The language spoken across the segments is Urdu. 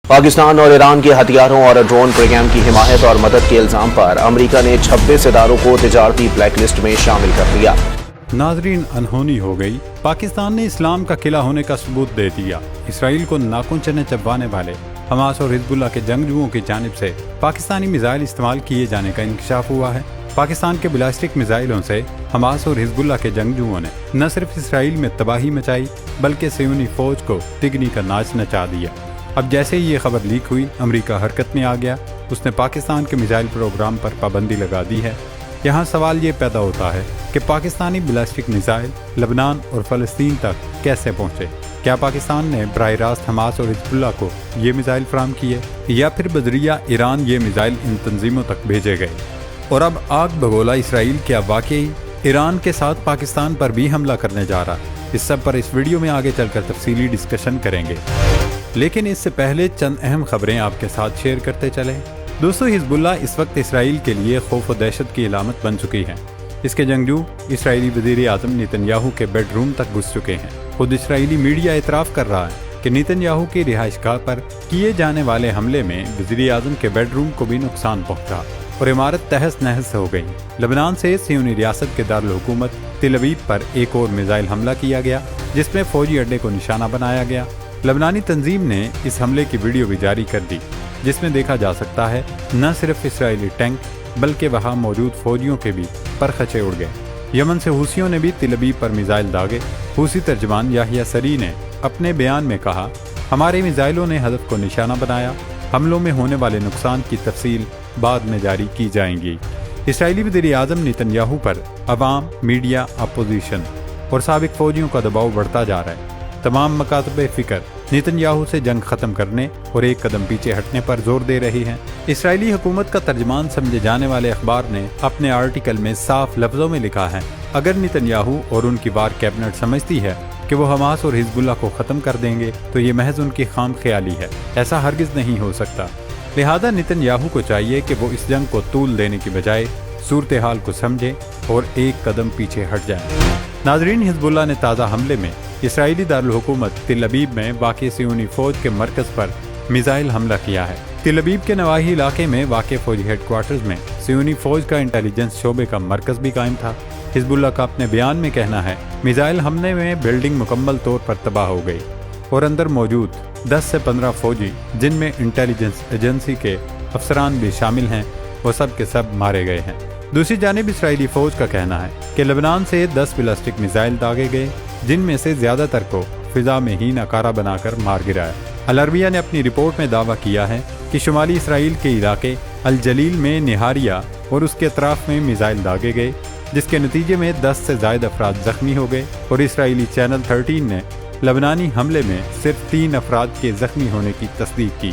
پاکستان اور ایران کے ہتھیاروں اور ڈرون پروگرام کی حمایت اور مدد کے الزام پر امریکہ نے 26 اداروں کو تجارتی بلیک لسٹ میں شامل کر دیا۔ ناظرین، انہونی ہو گئی۔ پاکستان نے اسلام کا قلعہ ہونے کا ثبوت دے دیا۔ اسرائیل کو ناخن چبانے والے حماس اور حزب اللہ کے جنگجوؤں کی جانب سے پاکستانی میزائل استعمال کیے جانے کا انکشاف ہوا ہے۔ پاکستان کے بلاسٹک میزائلوں سے حماس اور حزب اللہ کے جنگجوؤں نے نہ صرف اسرائیل میں تباہی مچائی بلکہ صہیونی فوج کو ٹگنی کا ناچ نچا دیا۔ اب جیسے ہی یہ خبر لیک ہوئی، امریکہ حرکت میں آ گیا۔ اس نے پاکستان کے میزائل پروگرام پر پابندی لگا دی ہے۔ یہاں سوال یہ پیدا ہوتا ہے کہ پاکستانی بلاسٹک میزائل لبنان اور فلسطین تک کیسے پہنچے؟ کیا پاکستان نے براہ راست حماس اور حزب اللہ کو یہ میزائل فراہم کیے یا پھر بذریعہ ایران یہ میزائل ان تنظیموں تک بھیجے گئے؟ اور اب آگ بگولا اسرائیل کیا واقعی ایران کے ساتھ پاکستان پر بھی حملہ کرنے جا رہا؟ اس سب پر اس ویڈیو میں آگے چل کر تفصیلی ڈسکشن کریں گے، لیکن اس سے پہلے چند اہم خبریں آپ کے ساتھ شیئر کرتے چلیں۔ دوستو، حزب اللہ اس وقت اسرائیل کے لیے خوف و دہشت کی علامت بن چکی ہے۔ اس کے جنگجو اسرائیلی وزیر اعظم نیتن یاہو کے بیڈ روم تک گھس چکے ہیں۔ خود اسرائیلی میڈیا اعتراف کر رہا ہے کہ نیتن یاہو کی رہائش گاہ پر کیے جانے والے حملے میں وزیر اعظم کے بیڈ روم کو بھی نقصان پہنچا اور عمارت تہس نہس ہو گئی۔ لبنان سے صہیونی ریاست کے دارالحکومت تل ابیب پر ایک اور میزائل حملہ کیا گیا، جس میں فوجی اڈے کو نشانہ بنایا گیا۔ لبنانی تنظیم نے اس حملے کی ویڈیو بھی جاری کر دی، جس میں دیکھا جا سکتا ہے نہ صرف اسرائیلی ٹینک بلکہ وہاں موجود فوجیوں کے بھی پرخچے اڑ گئے۔ یمن سے حوثیوں نے بھی تل ابیب پر میزائل داغے۔ حوثی ترجمان یحییٰ سری نے اپنے بیان میں کہا، ہمارے میزائلوں نے ہدف کو نشانہ بنایا، حملوں میں ہونے والے نقصان کی تفصیل بعد میں جاری کی جائیں گی۔ اسرائیلی وزیر اعظم نیتن یاہو پر عوام، میڈیا، اپوزیشن اور سابق فوجیوں کا دباؤ بڑھتا جا رہا ہے۔ تمام مکاتب فکر نیتن یاہو سے جنگ ختم کرنے اور ایک قدم پیچھے ہٹنے پر زور دے رہی ہیں۔ اسرائیلی حکومت کا ترجمان سمجھے جانے والے اخبار نے اپنے آرٹیکل میں صاف لفظوں میں لکھا ہے، اگر نیتن یاہو اور ان کی وار کیبنٹ سمجھتی ہے کہ وہ حماس اور حزب اللہ کو ختم کر دیں گے تو یہ محض ان کی خام خیالی ہے، ایسا ہرگز نہیں ہو سکتا۔ لہذا نیتن یاہو کو چاہیے کہ وہ اس جنگ کو طول دینے کی بجائے صورتحال کو سمجھے اور ایک قدم پیچھے ہٹ جائیں۔ ناظرین، حزب اللہ نے تازہ حملے میں اسرائیلی دارالحکومت تل ابیب میں واقع صہیونی فوج کے مرکز پر میزائل حملہ کیا ہے۔ تل ابیب کے نواحی علاقے میں واقع فوجی ہیڈ کوارٹرز میں صہیونی فوج کا انٹیلیجنس شعبے کا مرکز بھی قائم تھا۔ حزب اللہ کا اپنے بیان میں کہنا ہے، میزائل حملے میں بلڈنگ مکمل طور پر تباہ ہو گئی اور اندر موجود 10 سے 15 فوجی، جن میں انٹیلیجنس ایجنسی کے افسران بھی شامل ہیں، وہ سب کے سب مارے گئے ہیں۔ دوسری جانب اسرائیلی فوج کا کہنا ہے کہ لبنان سے 10 بلاسٹک میزائل داغے گئے، جن میں سے زیادہ تر کو فضا میں ہی ناکارہ بنا کر مار گرایا۔ العربیہ نے اپنی رپورٹ میں دعویٰ کیا ہے کہ شمالی اسرائیل کے علاقے الجلیل میں نہاریہ اور اس کے اطراف میں میزائل داغے گئے، جس کے نتیجے میں 10 سے زائد افراد زخمی ہو گئے، اور اسرائیلی چینل 13 نے لبنانی حملے میں صرف 3 افراد کے زخمی ہونے کی تصدیق کی۔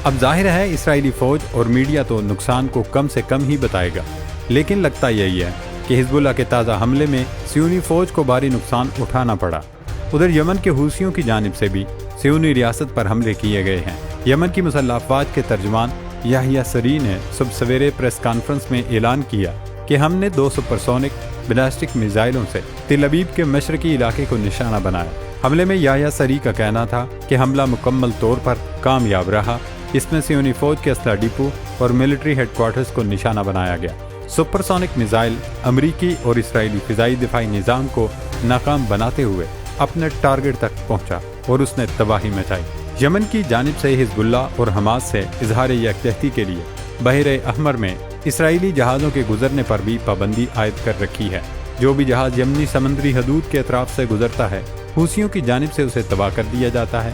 اب ظاہر ہے اسرائیلی فوج اور میڈیا تو نقصان کو کم سے کم ہی بتائے گا، لیکن لگتا یہی ہے کہ حزب اللہ کے تازہ حملے میں صہیونی فوج کو بھاری نقصان اٹھانا پڑا۔ ادھر یمن کے حوثیوں کی جانب سے بھی صہیونی ریاست پر حملے کیے گئے ہیں۔ یمن کی مسلح افواج کے ترجمان یحییٰ سری نے صبح سویرے پریس کانفرنس میں اعلان کیا کہ ہم نے 2 سپرسونک بلاسٹک میزائلوں سے تل ابیب کے مشرقی علاقے کو نشانہ بنایا۔ حملے میں یحییٰ سری کا کہنا تھا کہ حملہ مکمل طور پر کامیاب رہا۔ اس میں صہیونی فوج کے اسلحہ ڈپو اور ملٹری ہیڈ کوارٹرز کو نشانہ بنایا گیا۔ سپرسونک میزائل امریکی اور اسرائیلی فضائی دفاعی نظام کو ناکام بناتے ہوئے اپنے ٹارگٹ تک پہنچا اور اس نے تباہی مچائی۔ یمن کی جانب سے حزب اللہ اور حماس سے اظہار یکجہتی کے لیے بحر احمر میں اسرائیلی جہازوں کے گزرنے پر بھی پابندی عائد کر رکھی ہے۔ جو بھی جہاز یمنی سمندری حدود کے اطراف سے گزرتا ہے، حوثیوں کی جانب سے اسے تباہ کر دیا جاتا ہے۔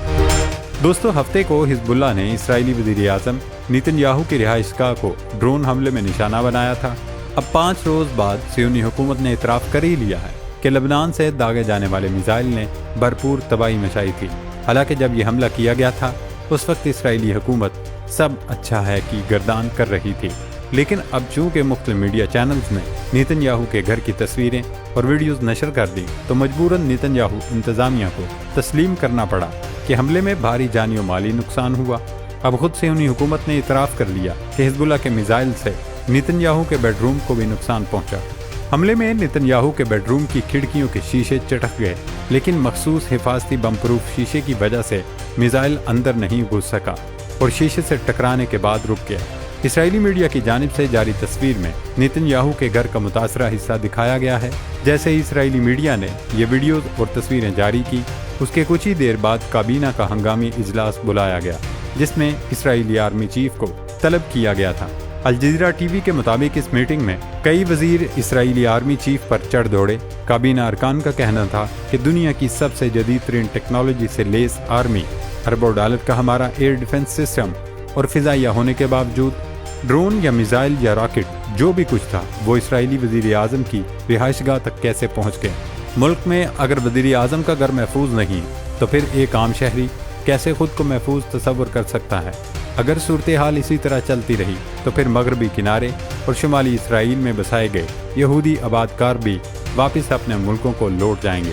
دوستو، ہفتے کو حزب اللہ نے اسرائیلی وزیر اعظم نیتن یاہو کی رہائش گاہ کو ڈرون حملے میں نشانہ بنایا تھا۔ اب 5 روز بعد صہیونی حکومت نے اعتراف کر ہی لیا ہے کہ لبنان سے داغے جانے والے میزائل نے بھرپور تباہی مچائی تھی۔ حالانکہ جب یہ حملہ کیا گیا تھا اس وقت اسرائیلی حکومت سب اچھا ہے کی گردان کر رہی تھی، لیکن اب چونکہ مختلف میڈیا چینلز نے نیتن یاہو کے گھر کی تصویریں اور ویڈیوز نشر کر دی تو مجبوراً نیتن یاہو انتظامیہ کو تسلیم کرنا پڑا کہ حملے میں بھاری جانی و مالی نقصان ہوا۔ اب خود صہیونی حکومت نے اعتراف کر لیا کہ حزب اللہ کے میزائل سے نیتن یاہو کے بیڈ روم کو بھی نقصان پہنچا۔ حملے میں نیتن یاہو کے بیڈ روم کی کھڑکیوں کے شیشے چٹک گئے، لیکن مخصوص حفاظتی بم پروف شیشے کی وجہ سے میزائل اندر نہیں گھس سکا۔ اور شیشے سے ٹکرانے کے بعد رک گیا۔ اسرائیلی میڈیا کی جانب سے جاری تصویر میں نیتن یاہو کے گھر کا متاثرہ حصہ دکھایا گیا ہے۔ جیسے ہی اسرائیلی میڈیا نے یہ ویڈیوز اور تصویریں جاری کی، اس کے کچھ ہی دیر بعد کابینہ کا ہنگامی اجلاس بلایا گیا، جس میں اسرائیلی آرمی چیف کو طلب کیا گیا تھا۔ الجزیرہ ٹی وی کے مطابق اس میٹنگ میں کئی وزیر اسرائیلی آرمی چیف پر چڑھ دوڑے۔ کابینہ ارکان کا کہنا تھا کہ دنیا کی سب سے جدید ترین ٹیکنالوجی سے لیس آرمی، اربوں ڈالر کا ہمارا ایئر ڈیفنس سسٹم اور فضائیہ ہونے کے باوجود ڈرون یا میزائل یا راکٹ جو بھی کچھ تھا وہ اسرائیلی وزیر اعظم کی رہائش گاہ تک کیسے پہنچ گئے۔ ملک میں اگر وزیر اعظم کا گھر محفوظ نہیں تو پھر ایک عام شہری کیسے خود کو محفوظ تصور کر سکتا ہے؟ اگر صورتحال اسی طرح چلتی رہی تو پھر مغربی کنارے اور شمالی اسرائیل میں بسائے گئے یہودی آباد کار بھی واپس اپنے ملکوں کو لوٹ جائیں گے۔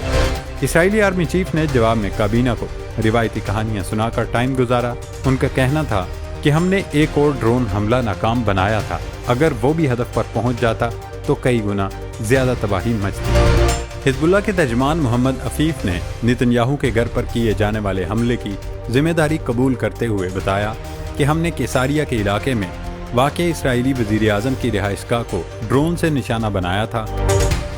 اسرائیلی آرمی چیف نے جواب میں کابینہ کو روایتی کہانیاں سنا کر ٹائم گزارا۔ ان کا کہنا تھا کہ ہم نے ایک اور ڈرون حملہ ناکام بنایا تھا، اگر وہ بھی ہدف پر پہنچ جاتا تو کئی گنا زیادہ تباہی مچتی۔ حزب اللہ کے ترجمان محمد عفیف نے نیتن یاہو کے گھر پر کیے جانے والے حملے کی ذمہ داری قبول کرتے ہوئے بتایا کہ ہم نے کیساریا کے علاقے میں واقع اسرائیلی وزیر اعظم کی رہائش گاہ کو ڈرون سے نشانہ بنایا تھا۔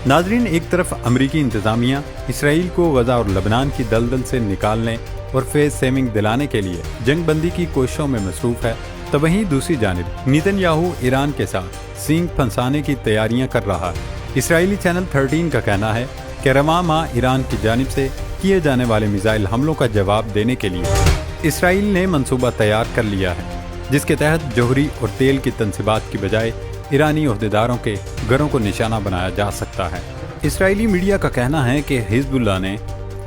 ناظرین، ایک طرف امریکی انتظامیہ اسرائیل کو غزہ اور لبنان کی دلدل سے نکالنے اور فیز سیونگ دلانے کے لیے جنگ بندی کی کوششوں میں مصروف ہے، تو وہیں دوسری جانب نیتن یاہو ایران کے ساتھ سینگ پھنسانے کی تیاریاں کر رہا ہے۔ اسرائیلی چینل 13 کا کہنا ہے کہ رواں ماہ ایران کی جانب سے کیے جانے والے میزائل حملوں کا جواب دینے کے لیے اسرائیل نے منصوبہ تیار کر لیا ہے، جس کے تحت جوہری اور تیل کی تنصیبات کی بجائے ایرانی عہدیداروں کے گھروں کو نشانہ بنایا جا سکتا ہے۔ اسرائیلی میڈیا کا کہنا ہے کہ حزب اللہ نے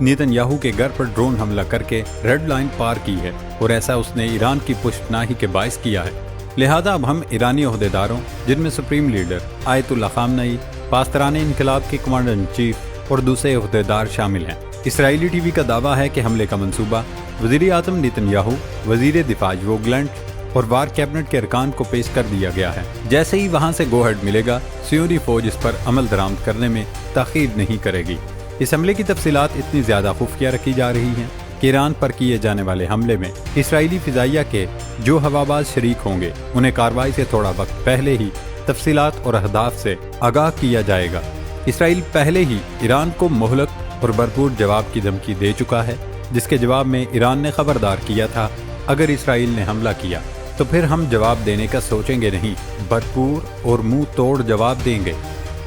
نیتن یاہو کے گھر پر ڈرون حملہ کر کے ریڈ لائن پار کی ہے اور ایسا اس نے ایران کی پشت پناہی کے باعث کیا ہے۔ لہذا اب ہم ایرانی عہدیداروں، جن میں سپریم لیڈر آیت اللہ خامنئی، پاسداران انقلاب کے کمانڈر ان چیف اور دوسرے عہدیدار شامل ہیں۔ اسرائیلی ٹی وی کا دعویٰ ہے کہ حملے کا منصوبہ وزیر اعظم نیتن یاہو، وزیر دفاع یوو گلینٹ اور وار کیبنٹ کے ارکان کو پیش کر دیا گیا ہے۔ جیسے ہی وہاں سے گو ہیڈ ملے گا، سیونی فوج اس پر عمل درآمد کرنے میں تاخیر نہیں کرے گی۔ اس حملے کی تفصیلات اتنی زیادہ خفیہ رکھی جا رہی ہیں کہ ایران پر کیے جانے والے حملے میں اسرائیلی فضائیہ کے جو ہواباز شریک ہوں گے، انہیں کارروائی سے تھوڑا وقت پہلے ہی تفصیلات اور اہداف سے آگاہ کیا جائے گا۔ اسرائیل پہلے ہی ایران کو مہلت اور بھرپور جواب کی دھمکی دے چکا ہے، جس کے جواب میں ایران نے خبردار کیا تھا اگر اسرائیل نے حملہ کیا تو پھر ہم جواب دینے کا سوچیں گے نہیں، بھرپور اور منہ توڑ جواب دیں گے۔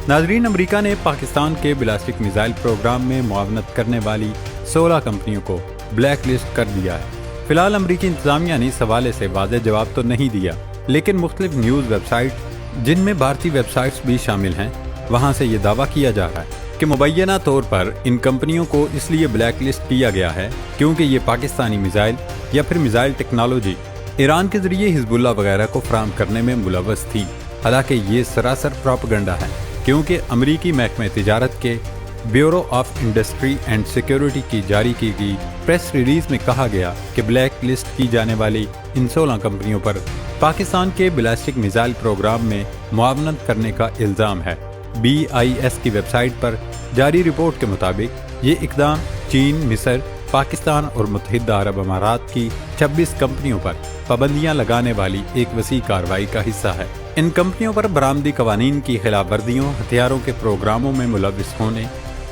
ناظرین، امریکہ نے پاکستان کے بیلسٹک میزائل پروگرام میں معاونت کرنے والی 16 کمپنیوں کو بلیک لسٹ کر دیا ہے۔ فی الحال امریکی انتظامیہ نے اس حوالے سے واضح جواب تو نہیں دیا، لیکن مختلف نیوز ویب سائٹ، جن میں بھارتی ویب سائٹس بھی شامل ہیں، وہاں سے یہ دعویٰ کیا جا رہا ہے کہ مبینہ طور پر ان کمپنیوں کو اس لیے بلیک لسٹ کیا گیا ہے کیونکہ یہ پاکستانی میزائل یا پھر میزائل ٹیکنالوجی ایران کے ذریعے حزب اللہ وغیرہ کو فراہم کرنے میں ملوث تھی۔ حالانکہ یہ سراسر پروپیگنڈا ہے، کیونکہ امریکی محکمہ تجارت کے bureau of industry and security کی جاری کی گئی پریس ریلیز میں کہا گیا کہ بلیک لسٹ کی جانے والی ان 16 کمپنیوں پر پاکستان کے بیلسٹک میزائل پروگرام میں معاونت کرنے کا الزام ہے۔ BIS کی ویب سائٹ پر جاری رپورٹ کے مطابق یہ اقدام چین، مصر، پاکستان اور متحدہ عرب امارات کی 26 کمپنیوں پر پابندیاں لگانے والی ایک وسیع کارروائی کا حصہ ہے۔ ان کمپنیوں پر برآمدی قوانین کی خلاف ورزیوں، ہتھیاروں کے پروگراموں میں ملوث ہونے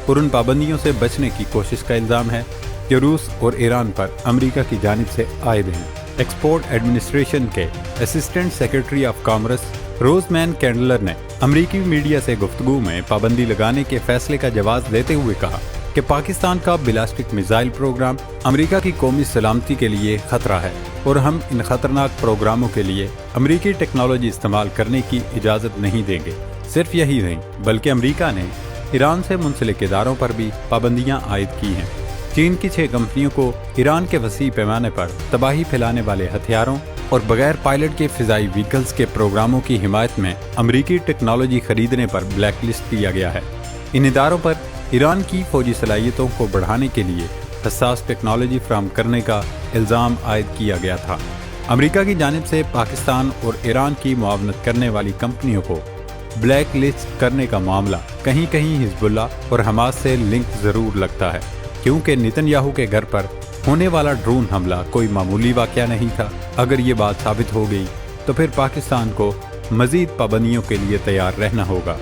اور ان پابندیوں سے بچنے کی کوشش کا الزام ہے جو روس اور ایران پر امریکہ کی جانب سے عائد ہیں۔ ایکسپورٹ ایڈمنسٹریشن کے اسسٹنٹ سیکرٹری آف کامرس روز مین کینڈلر نے امریکی میڈیا سے گفتگو میں پابندی لگانے کے فیصلے کا جواز دیتے ہوئے کہا کہ پاکستان کا بیلسٹک میزائل پروگرام امریکہ کی قومی سلامتی کے لیے خطرہ ہے اور ہم ان خطرناک پروگراموں کے لیے امریکی ٹیکنالوجی استعمال کرنے کی اجازت نہیں دیں گے۔ صرف یہی نہیں بلکہ امریکہ نے ایران سے منسلک اداروں پر بھی پابندیاں عائد کی ہیں۔ چین کی 6 کمپنیوں کو ایران کے وسیع پیمانے پر تباہی پھیلانے والے ہتھیاروں اور بغیر پائلٹ کے فضائی وہیکلز کے پروگراموں کی حمایت میں امریکی ٹیکنالوجی خریدنے پر بلیک لسٹ کیا گیا ہے۔ ان اداروں پر ایران کی فوجی صلاحیتوں کو بڑھانے کے لیے حساس ٹیکنالوجی فراہم کرنے کا الزام عائد کیا گیا تھا۔ امریکہ کی جانب سے پاکستان اور ایران کی معاونت کرنے والی کمپنیوں کو بلیک لسٹ کرنے کا معاملہ کہیں کہیں حزب اللہ اور حماس سے لنک ضرور لگتا ہے، کیونکہ نیتن یاہو کے گھر پر ہونے والا ڈرون حملہ کوئی معمولی واقعہ نہیں تھا۔ اگر یہ بات ثابت ہو گئی تو پھر پاکستان کو مزید پابندیوں کے لیے تیار رہنا ہوگا۔